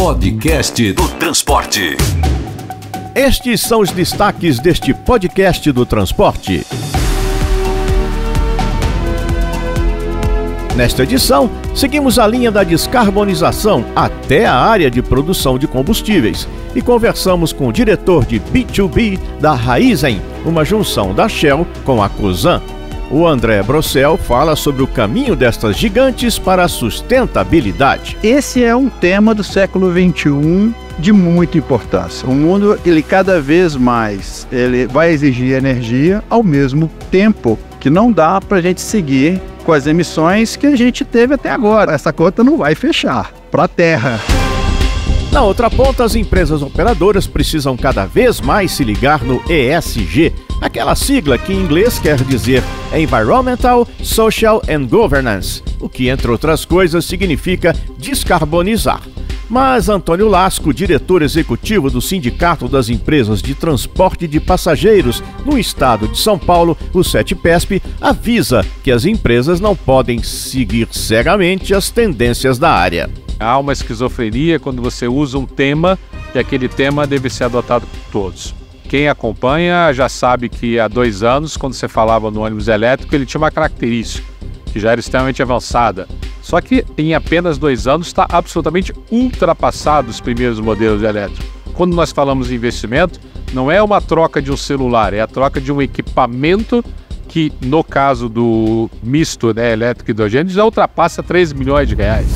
Podcast do Transporte. Estes são os destaques deste podcast do Transporte. Nesta edição, seguimos a linha da descarbonização até a área de produção de combustíveis e conversamos com o diretor de B2B da Raízen, uma junção da Shell com a Cosan. O André Brossel fala sobre o caminho destas gigantes para a sustentabilidade. Esse é um tema do século XXI de muita importância. O mundo, cada vez mais, vai exigir energia ao mesmo tempo que não dá para a gente seguir com as emissões que a gente teve até agora. Essa conta não vai fechar para a Terra. Na outra ponta, as empresas operadoras precisam cada vez mais se ligar no ESG, aquela sigla que em inglês quer dizer Environmental, Social and Governance, o que, entre outras coisas, significa descarbonizar. Mas Antônio Lasco, diretor executivo do Sindicato das Empresas de Transporte de Passageiros no estado de São Paulo, o SETPESP, avisa que as empresas não podem seguir cegamente as tendências da área. Há uma esquizofrenia quando você usa um tema e aquele tema deve ser adotado por todos. Quem acompanha já sabe que há 2 anos, quando você falava no ônibus elétrico, ele tinha uma característica que já era extremamente avançada. Só que em apenas 2 anos está absolutamente ultrapassado os primeiros modelos elétricos. Quando nós falamos de investimento, não é uma troca de um celular, é a troca de um equipamento que, no caso do misto, elétrico e hidrogênio, já ultrapassa 3 milhões de reais.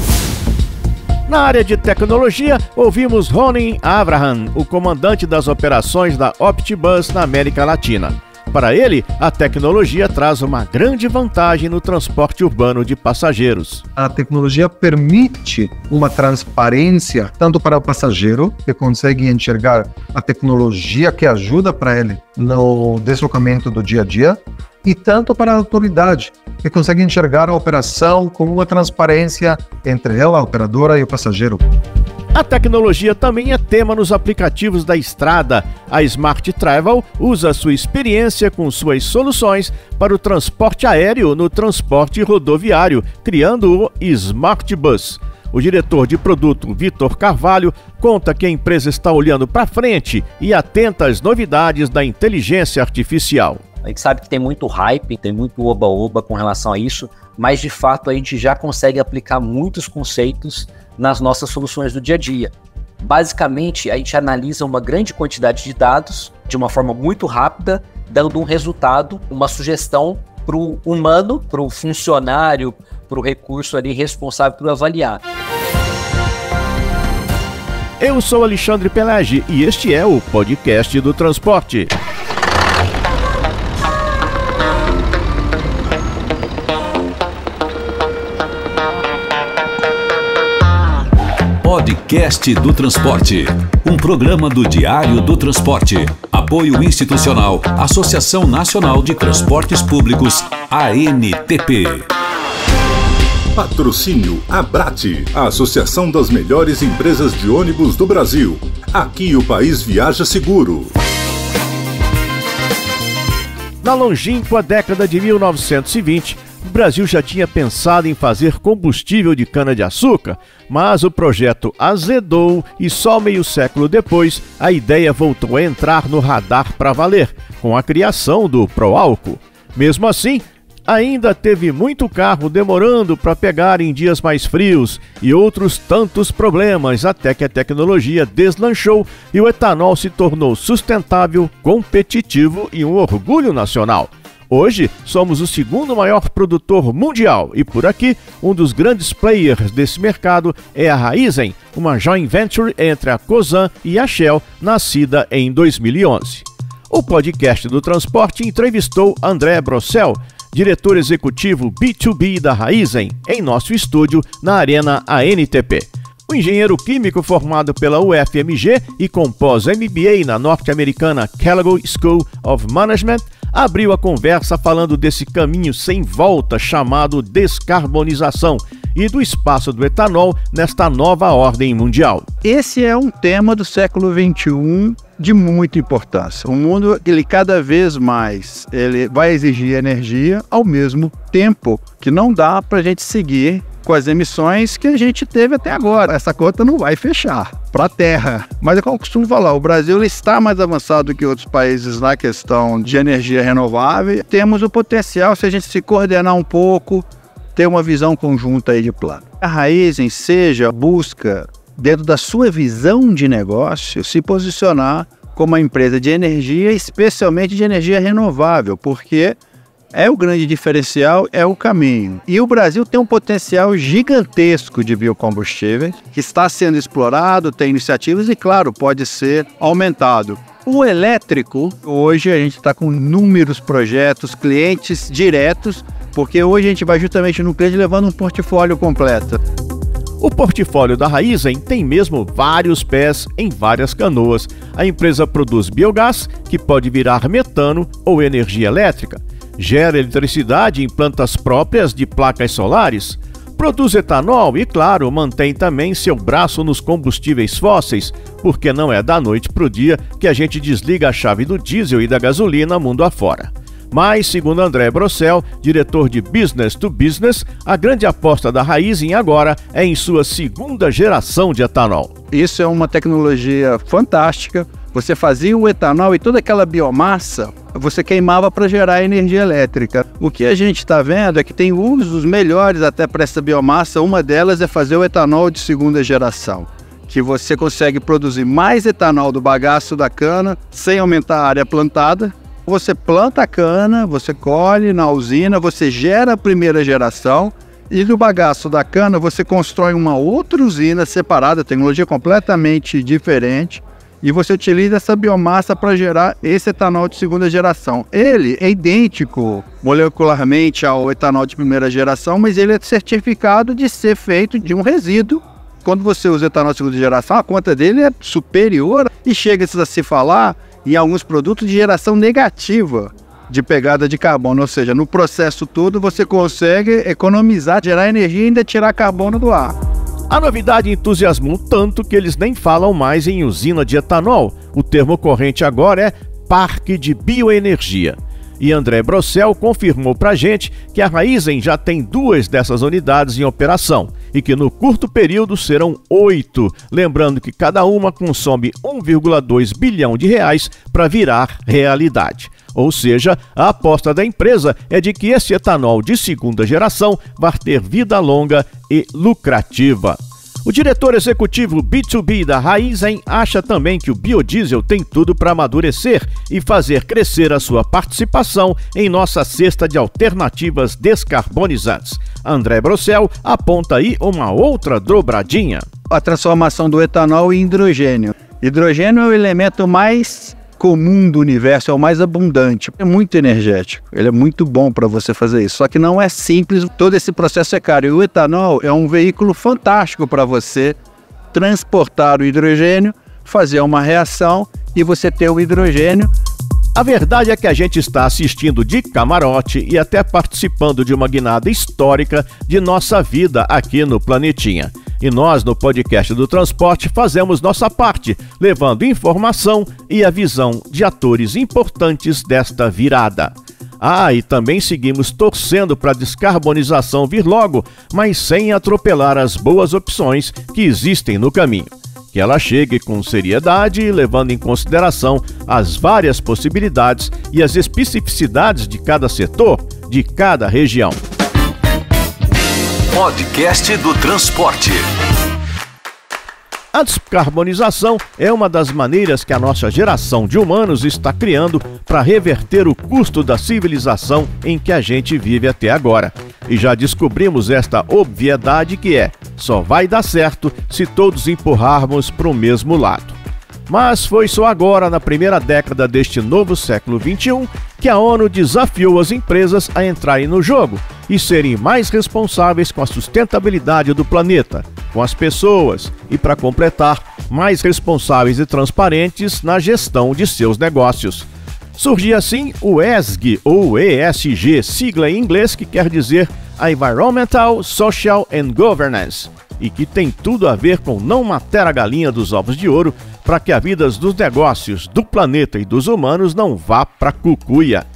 Na área de tecnologia, ouvimos Ronen Abraham, o comandante das operações da Optibus na América Latina. Para ele, a tecnologia traz uma grande vantagem no transporte urbano de passageiros. A tecnologia permite uma transparência tanto para o passageiro, que consegue enxergar a tecnologia que ajuda para ele no deslocamento do dia a dia, e tanto para a autoridade, que consegue enxergar a operação com uma transparência entre ela, a operadora, e o passageiro. A tecnologia também é tema nos aplicativos da estrada. A Smart Travel usa sua experiência com suas soluções para o transporte aéreo no transporte rodoviário, criando o Smart Bus. O diretor de produto, Vitor Carvalho, conta que a empresa está olhando para frente e atenta às novidades da inteligência artificial. A gente sabe que tem muito hype, tem muito oba-oba com relação a isso, mas de fato a gente já consegue aplicar muitos conceitos nas nossas soluções do dia a dia. Basicamente, a gente analisa uma grande quantidade de dados de uma forma muito rápida, dando um resultado, uma sugestão para o humano, para o funcionário, para o recurso ali responsável por avaliar. Eu sou Alexandre Pelagi e este é o podcast do Transporte. Podcast do Transporte, um programa do Diário do Transporte. Apoio institucional, Associação Nacional de Transportes Públicos, ANTP. Patrocínio Abrate, a Associação das Melhores Empresas de Ônibus do Brasil. Aqui o país viaja seguro. Na longínqua década de 1920, o Brasil já tinha pensado em fazer combustível de cana-de-açúcar, mas o projeto azedou e só meio século depois a ideia voltou a entrar no radar para valer, com a criação do Proálcool. Mesmo assim, ainda teve muito carro demorando para pegar em dias mais frios e outros tantos problemas, até que a tecnologia deslanchou e o etanol se tornou sustentável, competitivo e um orgulho nacional. Hoje, somos o segundo maior produtor mundial e, por aqui, um dos grandes players desse mercado é a Raízen, uma joint venture entre a Cosan e a Shell, nascida em 2011. O podcast do Transporte entrevistou André Brossel, diretor executivo B2B da Raízen, em nosso estúdio na Arena ANTP. O engenheiro químico formado pela UFMG e com pós-MBA na norte-americana Kellogg School of Management, abriu a conversa falando desse caminho sem volta chamado descarbonização e do espaço do etanol nesta nova ordem mundial. Esse é um tema do século XXI de muita importância. O mundo, cada vez mais, vai exigir energia ao mesmo tempo que não dá para a gente seguir com as emissões que a gente teve até agora. Essa conta não vai fechar para a Terra. Mas é como eu costumo falar, o Brasil está mais avançado que outros países na questão de energia renovável. Temos o potencial, se a gente se coordenar um pouco, ter uma visão conjunta aí de plano. A Raízen busca, dentro da sua visão de negócio, se posicionar como uma empresa de energia, especialmente de energia renovável, porque é o grande diferencial, é o caminho. E o Brasil tem um potencial gigantesco de biocombustíveis, que está sendo explorado, tem iniciativas e, claro, pode ser aumentado. O elétrico, hoje a gente está com inúmeros projetos, clientes diretos, porque hoje a gente vai justamente no cliente levando um portfólio completo. O portfólio da Raízen tem mesmo vários pés em várias canoas. A empresa produz biogás, que pode virar metano ou energia elétrica. Gera eletricidade em plantas próprias de placas solares. Produz etanol e, claro, mantém também seu braço nos combustíveis fósseis, porque não é da noite para o dia que a gente desliga a chave do diesel e da gasolina mundo afora. Mas, segundo André Brossel, diretor de Business to Business, a grande aposta da Raízen agora é em sua segunda geração de etanol. Isso é uma tecnologia fantástica. Você fazia o etanol e toda aquela biomassa você queimava para gerar energia elétrica. O que a gente está vendo é que tem usos melhores até para essa biomassa. Uma delas é fazer o etanol de segunda geração, que você consegue produzir mais etanol do bagaço da cana sem aumentar a área plantada. Você planta a cana, você colhe na usina, você gera a primeira geração e do bagaço da cana você constrói uma outra usina separada, tecnologia completamente diferente, e você utiliza essa biomassa para gerar esse etanol de segunda geração. Ele é idêntico molecularmente ao etanol de primeira geração, mas ele é certificado de ser feito de um resíduo. Quando você usa etanol de segunda geração, a conta dele é superior e chega-se a se falar em alguns produtos de geração negativa de pegada de carbono, ou seja, no processo todo você consegue economizar, gerar energia e ainda tirar carbono do ar. A novidade entusiasmou tanto que eles nem falam mais em usina de etanol. O termo corrente agora é parque de bioenergia. E André Brossel confirmou pra gente que a Raízen já tem 2 dessas unidades em operação e que no curto período serão 8, lembrando que cada uma consome 1,2 bilhão de reais para virar realidade. Ou seja, a aposta da empresa é de que esse etanol de segunda geração vai ter vida longa e lucrativa. O diretor executivo B2B da Raízen acha também que o biodiesel tem tudo para amadurecer e fazer crescer a sua participação em nossa cesta de alternativas descarbonizantes. André Brossel aponta aí uma outra dobradinha. A transformação do etanol em hidrogênio. Hidrogênio é o elemento mais comum do universo, é o mais abundante, é muito energético, ele é muito bom para você fazer isso, só que não é simples, todo esse processo é caro, e o etanol é um veículo fantástico para você transportar o hidrogênio, fazer uma reação e você ter o hidrogênio. A verdade é que a gente está assistindo de camarote e até participando de uma guinada histórica de nossa vida aqui no planetinha. E nós, no podcast do Transporte, fazemos nossa parte, levando informação e a visão de atores importantes desta virada. E também seguimos torcendo para a descarbonização vir logo, mas sem atropelar as boas opções que existem no caminho. Que ela chegue com seriedade, levando em consideração as várias possibilidades e as especificidades de cada setor, de cada região. Podcast do Transporte. A descarbonização é uma das maneiras que a nossa geração de humanos está criando para reverter o custo da civilização em que a gente vive até agora. E já descobrimos esta obviedade que só vai dar certo se todos empurrarmos para o mesmo lado. Mas foi só agora, na primeira década deste novo século XXI, que a ONU desafiou as empresas a entrarem no jogo e serem mais responsáveis com a sustentabilidade do planeta, com as pessoas e, para completar, mais responsáveis e transparentes na gestão de seus negócios. Surgia assim o ESG, ou ESG, sigla em inglês que quer dizer Environmental, Social and Governance, e que tem tudo a ver com não matar a galinha dos ovos de ouro para que a vida dos negócios, do planeta e dos humanos não vá para cucuia.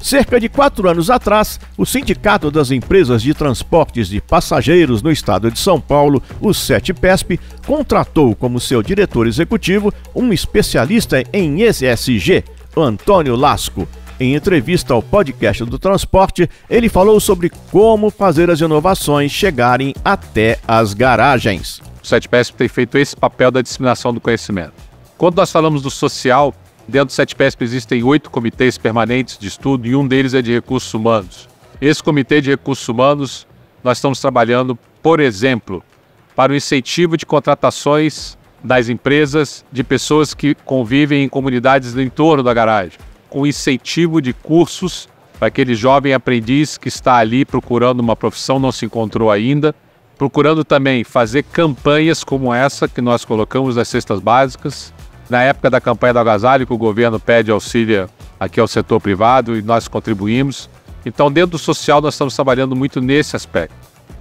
Cerca de 4 anos atrás, o Sindicato das Empresas de Transportes de Passageiros no estado de São Paulo, o SETPESP, contratou como seu diretor executivo um especialista em ESG, Antônio Lasco. Em entrevista ao podcast do Transporte, ele falou sobre como fazer as inovações chegarem até as garagens. O SETPESP tem feito esse papel da disseminação do conhecimento. Quando nós falamos do social, dentro do SETPESP existem 8 comitês permanentes de estudo e um deles é de recursos humanos. Esse comitê de recursos humanos, nós estamos trabalhando, por exemplo, para o incentivo de contratações das empresas de pessoas que convivem em comunidades no entorno da garagem, com incentivo de cursos para aquele jovem aprendiz que está ali procurando uma profissão, não se encontrou ainda, procurando também fazer campanhas como essa que nós colocamos nas cestas básicas. Na época da campanha do agasalho, que o governo pede auxílio aqui ao setor privado e nós contribuímos. Então, dentro do social, nós estamos trabalhando muito nesse aspecto.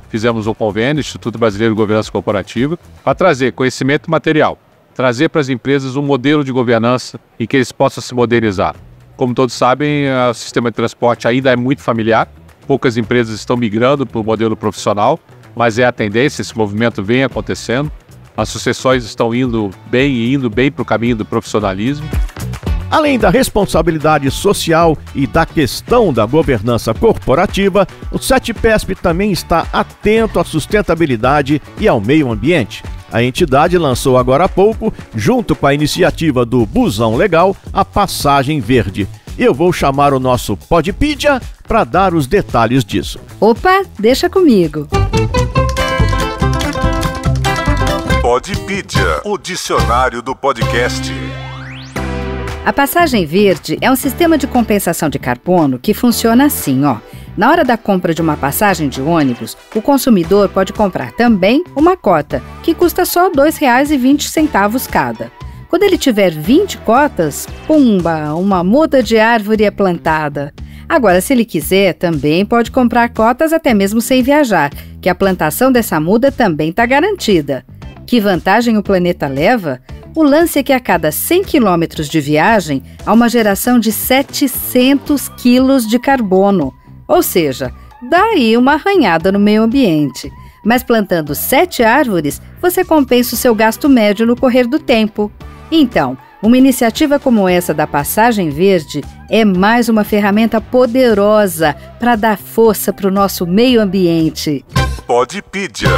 Fizemos um convênio, Instituto Brasileiro de Governança Corporativa, para trazer conhecimento material, trazer para as empresas um modelo de governança em que eles possam se modernizar. Como todos sabem, o sistema de transporte ainda é muito familiar, poucas empresas estão migrando para o modelo profissional, mas é a tendência, esse movimento vem acontecendo. As sucessões estão indo bem para o caminho do profissionalismo. Além da responsabilidade social e da questão da governança corporativa, o SETPESP também está atento à sustentabilidade e ao meio ambiente. A entidade lançou agora há pouco, junto com a iniciativa do Busão Legal, a Passagem Verde. Eu vou chamar o nosso Podpedia para dar os detalhes disso. Opa, deixa comigo. Podpedia, o dicionário do podcast. A passagem verde é um sistema de compensação de carbono que funciona assim, ó. Na hora da compra de uma passagem de ônibus, o consumidor pode comprar também uma cota, que custa só R$ 2,20 cada. Quando ele tiver 20 cotas, pumba, uma muda de árvore é plantada. Agora, se ele quiser, também pode comprar cotas até mesmo sem viajar, que a plantação dessa muda também está garantida. Que vantagem o planeta leva? O lance é que a cada 100 quilômetros de viagem há uma geração de 700 quilos de carbono. Ou seja, dá aí uma arranhada no meio ambiente. Mas plantando 7 árvores, você compensa o seu gasto médio no correr do tempo. Então, uma iniciativa como essa da Passagem Verde é mais uma ferramenta poderosa para dar força para o nosso meio ambiente. Podpedia.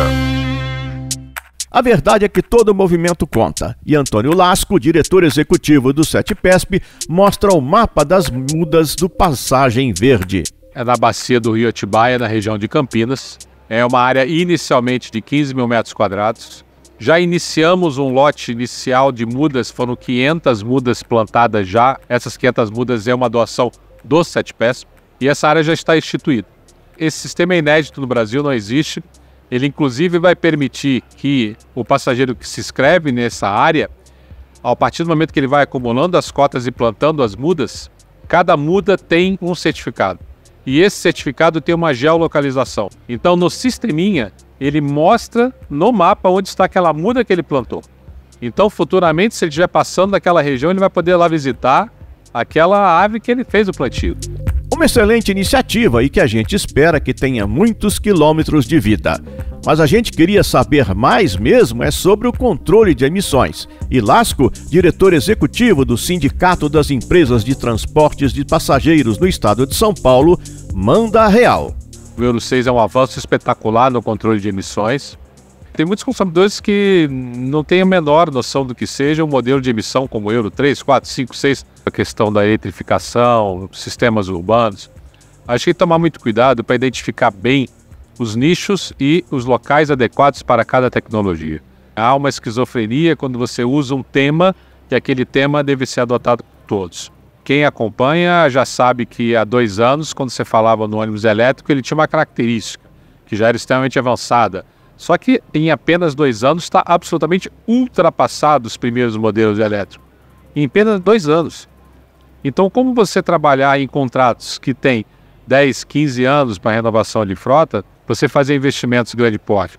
A verdade é que todo movimento conta, e Antônio Lasco, diretor executivo do SETPESP, mostra o mapa das mudas do Passagem Verde. É na bacia do Rio Atibaia, na região de Campinas. É uma área inicialmente de 15 mil metros quadrados. Já iniciamos um lote inicial de mudas, foram 500 mudas plantadas já. Essas 500 mudas é uma doação do SETPESP e essa área já está instituída. Esse sistema é inédito no Brasil, não existe. Ele, inclusive, vai permitir que o passageiro que se inscreve nessa área, a partir do momento que ele vai acumulando as cotas e plantando as mudas, cada muda tem um certificado. E esse certificado tem uma geolocalização. Então, no sisteminha, ele mostra no mapa onde está aquela muda que ele plantou. Então, futuramente, se ele estiver passando naquela região, ele vai poder lá visitar aquela árvore que ele fez o plantio. Uma excelente iniciativa e que a gente espera que tenha muitos quilômetros de vida. Mas a gente queria saber mais mesmo é sobre o controle de emissões. E Lasco, diretor executivo do Sindicato das Empresas de Transportes de Passageiros no estado de São Paulo, manda a real. O Euro 6 é um avanço espetacular no controle de emissões. Tem muitos consumidores que não têm a menor noção do que seja um modelo de emissão como o Euro 3, 4, 5, 6. A questão da eletrificação, sistemas urbanos. Acho que tem que tomar muito cuidado para identificar bem os nichos e os locais adequados para cada tecnologia. Há uma esquizofrenia quando você usa um tema e aquele tema deve ser adotado por todos. Quem acompanha já sabe que há 2 anos, quando você falava no ônibus elétrico, ele tinha uma característica que já era extremamente avançada. Só que em apenas 2 anos está absolutamente ultrapassado os primeiros modelos elétricos. Em apenas 2 anos. Então, como você trabalhar em contratos que têm 10, 15 anos para renovação de frota, você fazer investimentos de grande porte?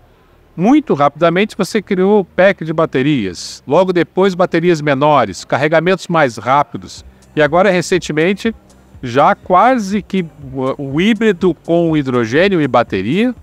Muito rapidamente você criou o pack de baterias. Logo depois, baterias menores, carregamentos mais rápidos. E agora, recentemente, já quase que o híbrido com hidrogênio e bateria,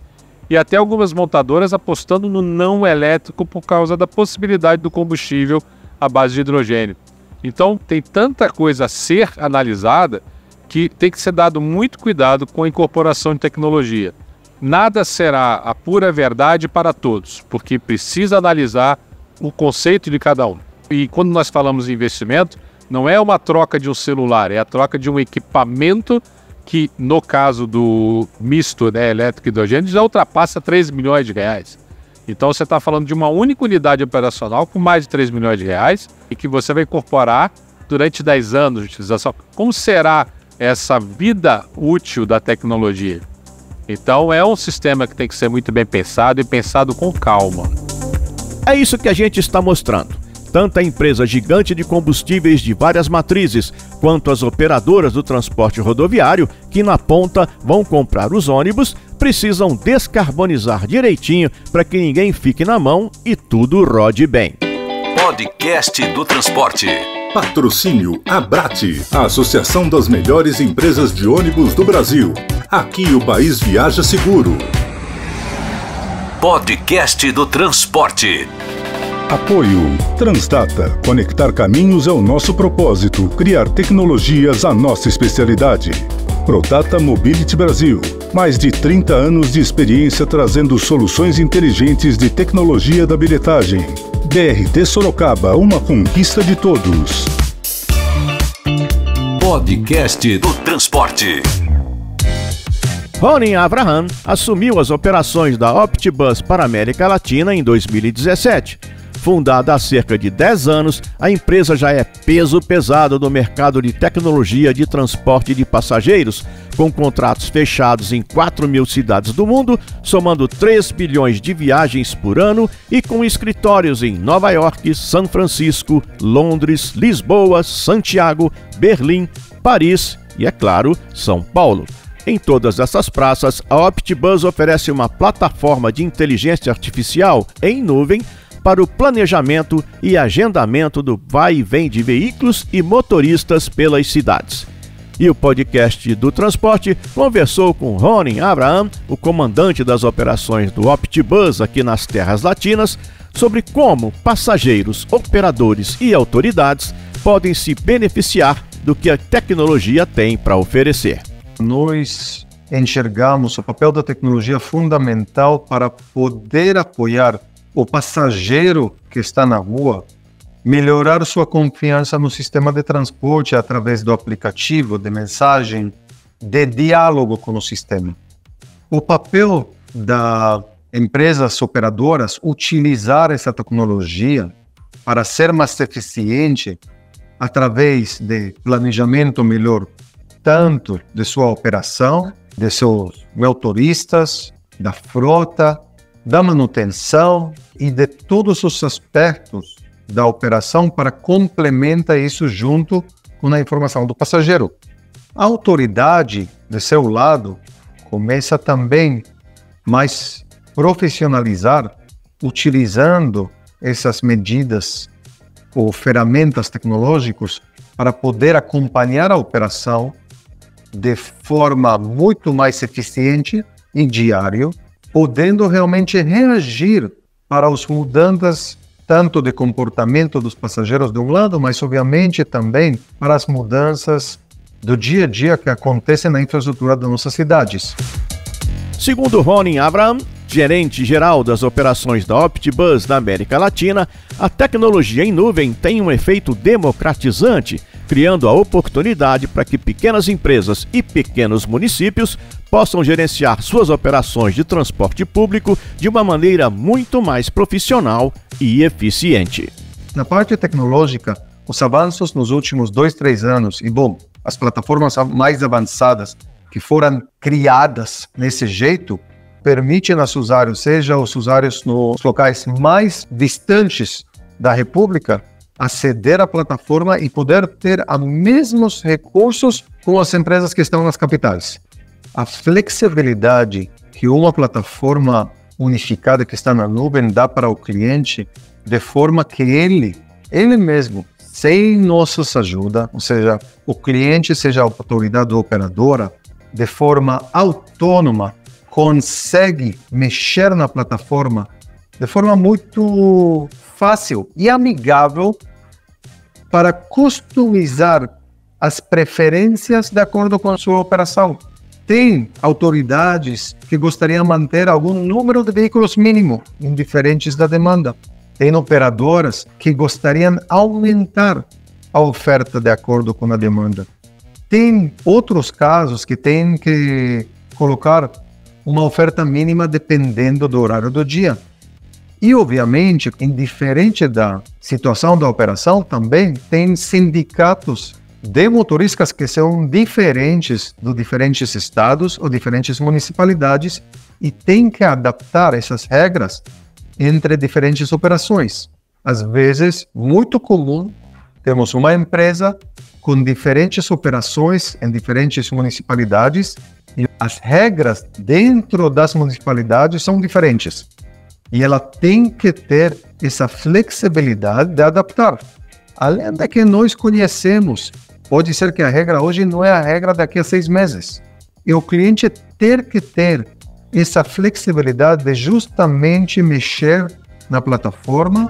e até algumas montadoras apostando no não elétrico por causa da possibilidade do combustível à base de hidrogênio. Então tem tanta coisa a ser analisada que tem que ser dado muito cuidado com a incorporação de tecnologia. Nada será a pura verdade para todos, porque precisa analisar o conceito de cada um. E quando nós falamos em investimento, não é uma troca de um celular, é a troca de um equipamento que, no caso do misto, né, elétrico e hidrogênio, já ultrapassa 3 milhões de reais. Então você está falando de uma única unidade operacional com mais de 3 milhões de reais e que você vai incorporar durante 10 anos de utilização. Como será essa vida útil da tecnologia? Então é um sistema que tem que ser muito bem pensado e pensado com calma. É isso que a gente está mostrando. Tanto a empresa gigante de combustíveis de várias matrizes, quanto as operadoras do transporte rodoviário, que na ponta vão comprar os ônibus, precisam descarbonizar direitinho para que ninguém fique na mão e tudo rode bem. Podcast do Transporte. Patrocínio Abrate, a Associação das Melhores Empresas de Ônibus do Brasil. Aqui o país viaja seguro. Podcast do Transporte. Apoio Transdata. Conectar caminhos é o nosso propósito. Criar tecnologias a nossa especialidade. Prodata Mobility Brasil. Mais de 30 anos de experiência trazendo soluções inteligentes de tecnologia da bilhetagem. BRT Sorocaba, uma conquista de todos. Podcast do Transporte. Ronen Abraham assumiu as operações da Optibus para a América Latina em 2017. Fundada há cerca de 10 anos, a empresa já é peso pesado no mercado de tecnologia de transporte de passageiros, com contratos fechados em 4.000 cidades do mundo, somando 3 bilhões de viagens por ano e com escritórios em Nova York, São Francisco, Londres, Lisboa, Santiago, Berlim, Paris e, é claro, São Paulo. Em todas essas praças, a Optibus oferece uma plataforma de inteligência artificial em nuvem para o planejamento e agendamento do vai e vem de veículos e motoristas pelas cidades. E o podcast do transporte conversou com Ronen Abraham, o comandante das operações do Optibus aqui nas terras latinas, sobre como passageiros, operadores e autoridades podem se beneficiar do que a tecnologia tem para oferecer. Nós enxergamos o papel da tecnologia fundamental para poder apoiar o passageiro que está na rua, melhorar sua confiança no sistema de transporte através do aplicativo, de mensagem, de diálogo com o sistema. O papel das empresas operadoras utilizar essa tecnologia para ser mais eficiente através de planejamento melhor, tanto de sua operação, de seus motoristas, da frota, da manutenção e de todos os aspectos da operação para complementar isso junto com a informação do passageiro. A autoridade, de seu lado, começa também mais profissionalizar, utilizando essas medidas ou ferramentas tecnológicas para poder acompanhar a operação de forma muito mais eficiente e diário, podendo realmente reagir para as mudanças tanto de comportamento dos passageiros de um lado, mas obviamente também para as mudanças do dia a dia que acontecem na infraestrutura das nossas cidades. Segundo Ronen Abraham, gerente-geral das operações da Optibus na América Latina, a tecnologia em nuvem tem um efeito democratizante, criando a oportunidade para que pequenas empresas e pequenos municípios possam gerenciar suas operações de transporte público de uma maneira muito mais profissional e eficiente. Na parte tecnológica, os avanços nos últimos 2-3 anos, e as plataformas mais avançadas que foram criadas nesse jeito, permitem aos usuários, seja os usuários nos locais mais distantes da República, aceder à plataforma e poder ter os mesmos recursos com as empresas que estão nas capitais. A flexibilidade que uma plataforma unificada que está na nuvem dá para o cliente, de forma que ele mesmo, sem nossa ajuda, ou seja, o cliente, seja a autoridade operadora, de forma autônoma, consegue mexer na plataforma de forma muito fácil e amigável para customizar as preferências de acordo com a sua operação. Tem autoridades que gostariam de manter algum número de veículos mínimo, indiferentes da demanda. Tem operadoras que gostariam de aumentar a oferta de acordo com a demanda. Tem outros casos que tem que colocar uma oferta mínima dependendo do horário do dia. E, obviamente, indiferente da situação da operação, também tem sindicatos de motoristas que são diferentes dos diferentes estados ou diferentes municipalidades e tem que adaptar essas regras entre diferentes operações. Às vezes, muito comum, temos uma empresa com diferentes operações em diferentes municipalidades e as regras dentro das municipalidades são diferentes. E ela tem que ter essa flexibilidade de adaptar. Além de que nós conhecemos, pode ser que a regra hoje não é a regra daqui a 6 meses. E o cliente ter que ter essa flexibilidade de justamente mexer na plataforma.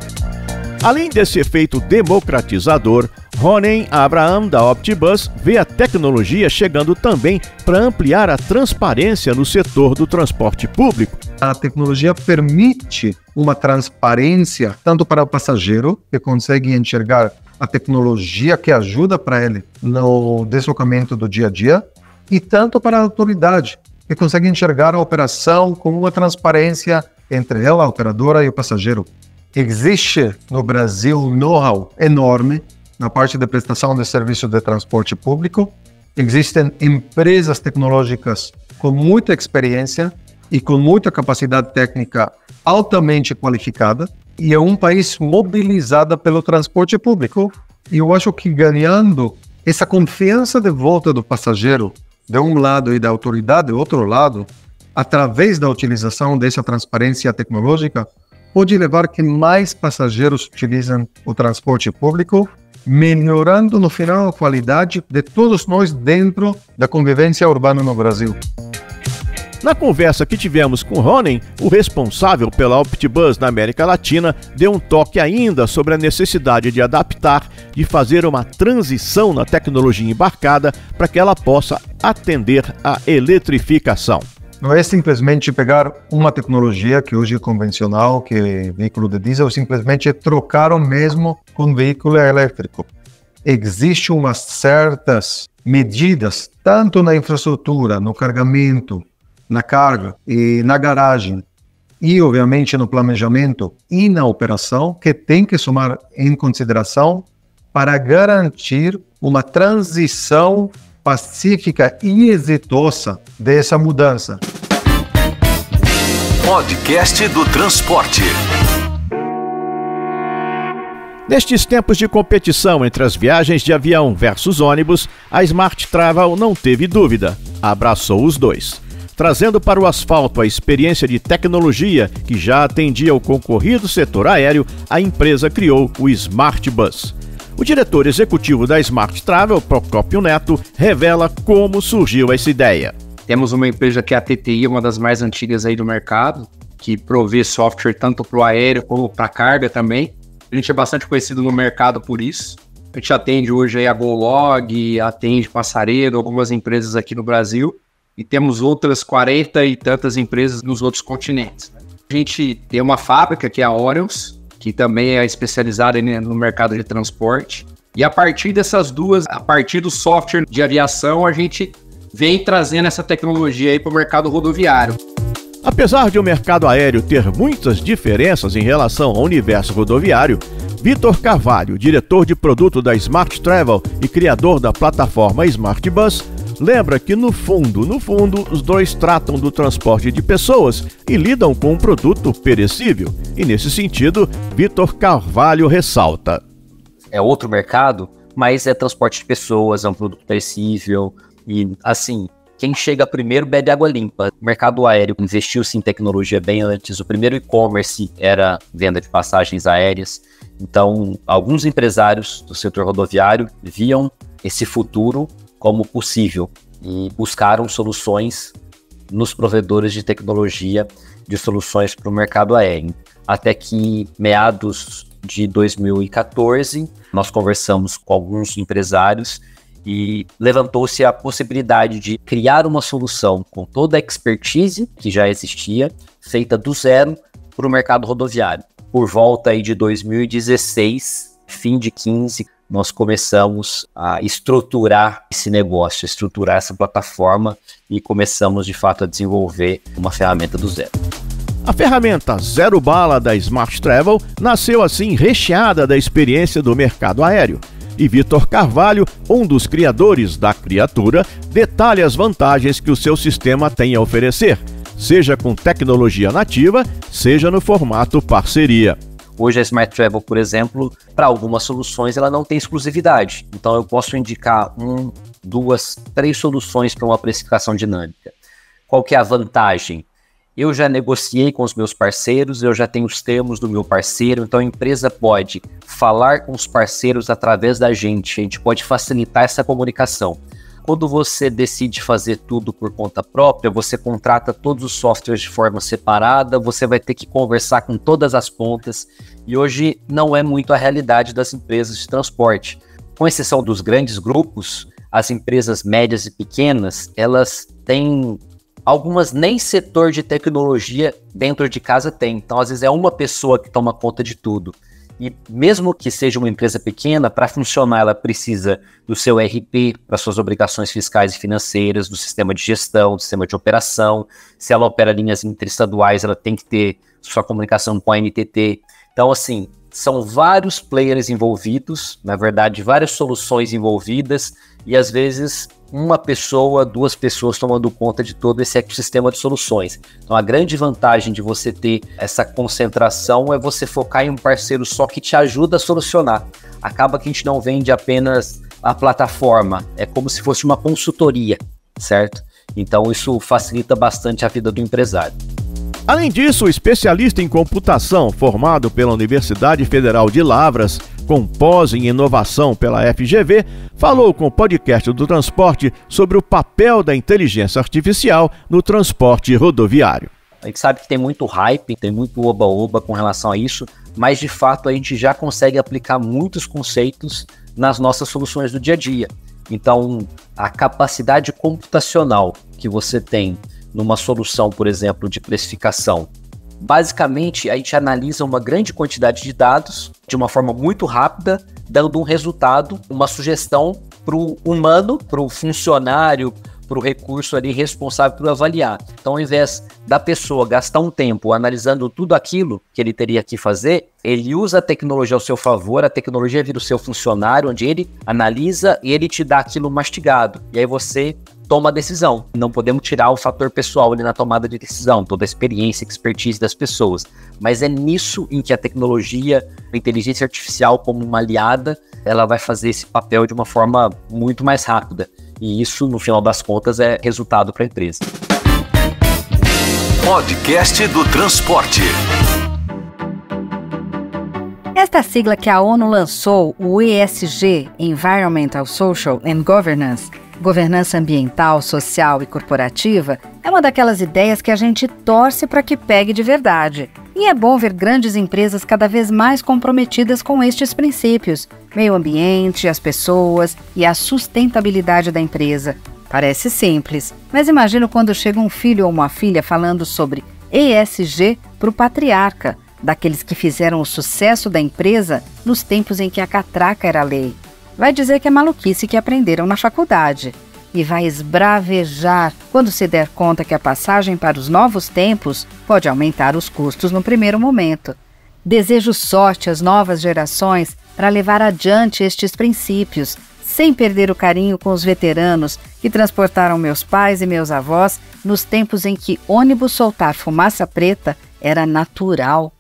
Além desse efeito democratizador, Ronen Abraham, da Optibus, vê a tecnologia chegando também para ampliar a transparência no setor do transporte público. A tecnologia permite uma transparência tanto para o passageiro, que consegue enxergar a tecnologia que ajuda para ele no deslocamento do dia a dia, e tanto para a autoridade, que consegue enxergar a operação com uma transparência entre ela, a operadora, e o passageiro. Existe no Brasil um know-how enorme na parte de prestação de serviço de transporte público. Existem empresas tecnológicas com muita experiência e com muita capacidade técnica altamente qualificada, e é um país mobilizado pelo transporte público. E eu acho que ganhando essa confiança de volta do passageiro, de um lado, e da autoridade, do outro lado, através da utilização dessa transparência tecnológica, pode levar que mais passageiros utilizem o transporte público, melhorando no final a qualidade de todos nós dentro da convivência urbana no Brasil. Na conversa que tivemos com Ronen, o responsável pela Optibus na América Latina deu um toque ainda sobre a necessidade de adaptar, de fazer uma transição na tecnologia embarcada para que ela possa atender à eletrificação. Não é simplesmente pegar uma tecnologia que hoje é convencional, que é veículo de diesel, simplesmente trocar o mesmo com veículo elétrico. Existem umas certas medidas, tanto na infraestrutura, no carregamento, na carga e na garagem, e obviamente no planejamento e na operação, que tem que somar em consideração para garantir uma transição pacífica e exitosa dessa mudança. Podcast do Transporte. Nestes tempos de competição entre as viagens de avião versus ônibus, a Smart Travel não teve dúvida, abraçou os dois. Trazendo para o asfalto a experiência de tecnologia que já atendia o concorrido setor aéreo, a empresa criou o Smart Bus. O diretor executivo da Smart Travel, Procópio Neto, revela como surgiu essa ideia. Temos uma empresa que é a TTI, uma das mais antigas aí do mercado, que provê software tanto para o aéreo como para a carga também. A gente é bastante conhecido no mercado por isso. A gente atende hoje aí a GoLog, atende Passaredo, algumas empresas aqui no Brasil, e temos outras 40 e tantas empresas nos outros continentes. A gente tem uma fábrica que é a Orions, que também é especializada no mercado de transporte. E a partir dessas duas, a partir do software de aviação, a gente vem trazendo essa tecnologia aí para o mercado rodoviário. Apesar de o mercado aéreo ter muitas diferenças em relação ao universo rodoviário, Vitor Carvalho, diretor de produto da Smart Travel e criador da plataforma Smart Bus, lembra que no fundo, os dois tratam do transporte de pessoas e lidam com um produto perecível. E nesse sentido, Vitor Carvalho ressalta. É outro mercado, mas é transporte de pessoas, é um produto perecível e, assim, quem chega primeiro bebe água limpa. O mercado aéreo investiu-se em tecnologia bem antes. O primeiro e-commerce era venda de passagens aéreas. Então, alguns empresários do setor rodoviário viam esse futuro como possível e buscaram soluções nos provedores de tecnologia, de soluções para o mercado aéreo. Até que, meados de 2014, nós conversamos com alguns empresários e levantou-se a possibilidade de criar uma solução com toda a expertise que já existia, feita do zero para o mercado rodoviário. Por volta aí de 2016, fim de 15, nós começamos a estruturar esse negócio, estruturar essa plataforma e começamos de fato a desenvolver uma ferramenta do zero. A ferramenta Zero Bala da Smart Travel nasceu assim recheada da experiência do mercado aéreo. E Vitor Carvalho, um dos criadores da criatura, detalha as vantagens que o seu sistema tem a oferecer, seja com tecnologia nativa, seja no formato parceria. Hoje a Smart Travel, por exemplo, para algumas soluções ela não tem exclusividade. Então eu posso indicar 1, 2, 3 soluções para uma precificação dinâmica. Qual que é a vantagem? Eu já negociei com os meus parceiros, eu já tenho os termos do meu parceiro, então a empresa pode falar com os parceiros através da gente, a gente pode facilitar essa comunicação. Quando você decide fazer tudo por conta própria, você contrata todos os softwares de forma separada, você vai ter que conversar com todas as pontas, e hoje não é muito a realidade das empresas de transporte. Com exceção dos grandes grupos, as empresas médias e pequenas, elas têm... Algumas nem setor de tecnologia dentro de casa tem. Então, às vezes, é uma pessoa que toma conta de tudo. E mesmo que seja uma empresa pequena, para funcionar, ela precisa do seu RP para suas obrigações fiscais e financeiras, do sistema de gestão, do sistema de operação. Se ela opera linhas interestaduais, ela tem que ter sua comunicação com a NTT. Então, assim, são vários players envolvidos, na verdade, várias soluções envolvidas, e às vezes uma pessoa, 2 pessoas tomando conta de todo esse ecossistema de soluções. Então a grande vantagem de você ter essa concentração é você focar em um parceiro só que te ajuda a solucionar. Acaba que a gente não vende apenas a plataforma, é como se fosse uma consultoria, certo? Então isso facilita bastante a vida do empresário. Além disso, o especialista em computação, formado pela Universidade Federal de Lavras, com pós em inovação pela FGV, falou com o podcast do transporte sobre o papel da inteligência artificial no transporte rodoviário. A gente sabe que tem muito hype, tem muito oba-oba com relação a isso, mas de fato a gente já consegue aplicar muitos conceitos nas nossas soluções do dia a dia. Então, a capacidade computacional que você tem numa solução, por exemplo, de precificação. Basicamente, a gente analisa uma grande quantidade de dados de uma forma muito rápida, dando um resultado, uma sugestão para o humano, para o funcionário, para o recurso ali responsável por avaliar. Então, ao invés da pessoa gastar um tempo analisando tudo aquilo que ele teria que fazer, ele usa a tecnologia ao seu favor, a tecnologia vira o seu funcionário, onde ele analisa e ele te dá aquilo mastigado. E aí você toma a decisão. Não podemos tirar o fator pessoal ali na tomada de decisão, toda a experiência, expertise das pessoas. Mas é nisso em que a tecnologia, a inteligência artificial como uma aliada, ela vai fazer esse papel de uma forma muito mais rápida. E isso, no final das contas, é resultado para a empresa. Podcast do Transporte. Esta sigla que a ONU lançou, o ESG, Environmental, Social and Governance, governança ambiental, social e corporativa, é uma daquelas ideias que a gente torce para que pegue de verdade. E é bom ver grandes empresas cada vez mais comprometidas com estes princípios, meio ambiente, as pessoas e a sustentabilidade da empresa. Parece simples, mas imagino quando chega um filho ou uma filha falando sobre ESG para o patriarca, daqueles que fizeram o sucesso da empresa nos tempos em que a catraca era lei. Vai dizer que é maluquice que aprenderam na faculdade. E vai esbravejar quando se der conta que a passagem para os novos tempos pode aumentar os custos no primeiro momento. Desejo sorte às novas gerações para levar adiante estes princípios, sem perder o carinho com os veteranos que transportaram meus pais e meus avós nos tempos em que ônibus soltar fumaça preta era natural.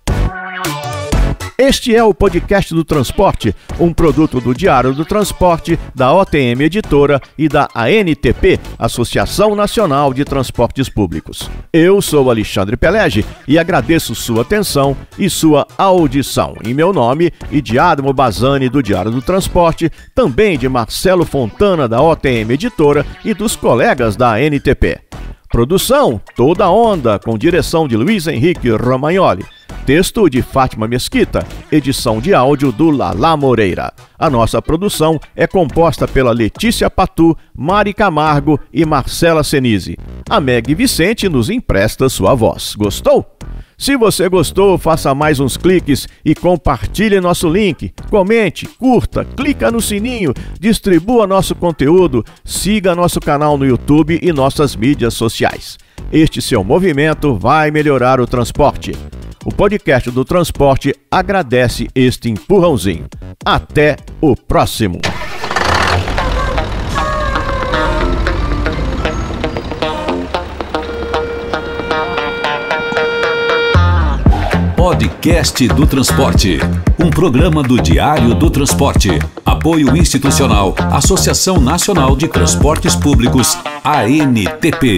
Este é o Podcast do Transporte, um produto do Diário do Transporte, da OTM Editora e da ANTP, Associação Nacional de Transportes Públicos. Eu sou Alexandre Pelege e agradeço sua atenção e sua audição. Em meu nome e de Adamo Bazzani, do Diário do Transporte, também de Marcelo Fontana, da OTM Editora e dos colegas da ANTP. Produção Toda Onda, com direção de Luiz Henrique Romagnoli. Texto de Fátima Mesquita, edição de áudio do Lala Moreira. A nossa produção é composta pela Letícia Patu, Mari Camargo e Marcela Senise. A Meg Vicente nos empresta sua voz. Gostou? Se você gostou, faça mais uns cliques e compartilhe nosso link. Comente, curta, clica no sininho, distribua nosso conteúdo, siga nosso canal no YouTube e nossas mídias sociais. Este seu movimento vai melhorar o transporte. O Podcast do Transporte agradece este empurrãozinho. Até o próximo! Podcast do Transporte, um programa do Diário do Transporte. Apoio institucional, Associação Nacional de Transportes Públicos, ANTP.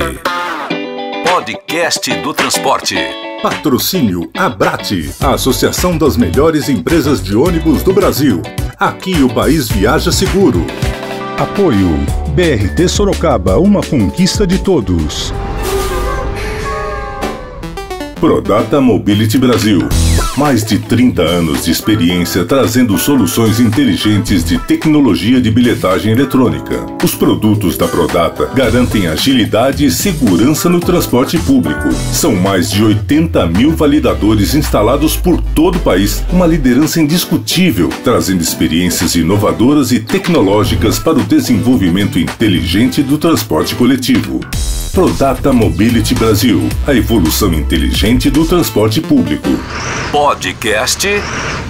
Podcast do Transporte. Patrocínio Abrate, a Associação das Melhores Empresas de Ônibus do Brasil. Aqui o país viaja seguro. Apoio BRT Sorocaba, uma conquista de todos. Prodata Mobility Brasil. Mais de 30 anos de experiência trazendo soluções inteligentes de tecnologia de bilhetagem eletrônica. Os produtos da Prodata garantem agilidade e segurança no transporte público. São mais de 80 mil validadores instalados por todo o país, uma liderança indiscutível, trazendo experiências inovadoras e tecnológicas para o desenvolvimento inteligente do transporte coletivo. Prodata Mobility Brasil, a evolução inteligente do transporte público. Podcast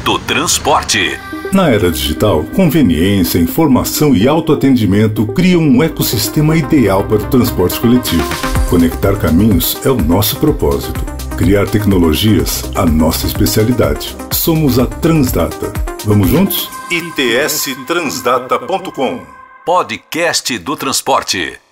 do Transporte. Na era digital, conveniência, informação e autoatendimento criam um ecossistema ideal para o transporte coletivo. Conectar caminhos é o nosso propósito. Criar tecnologias, a nossa especialidade. Somos a Transdata. Vamos juntos? itstransdata.com. Podcast do Transporte.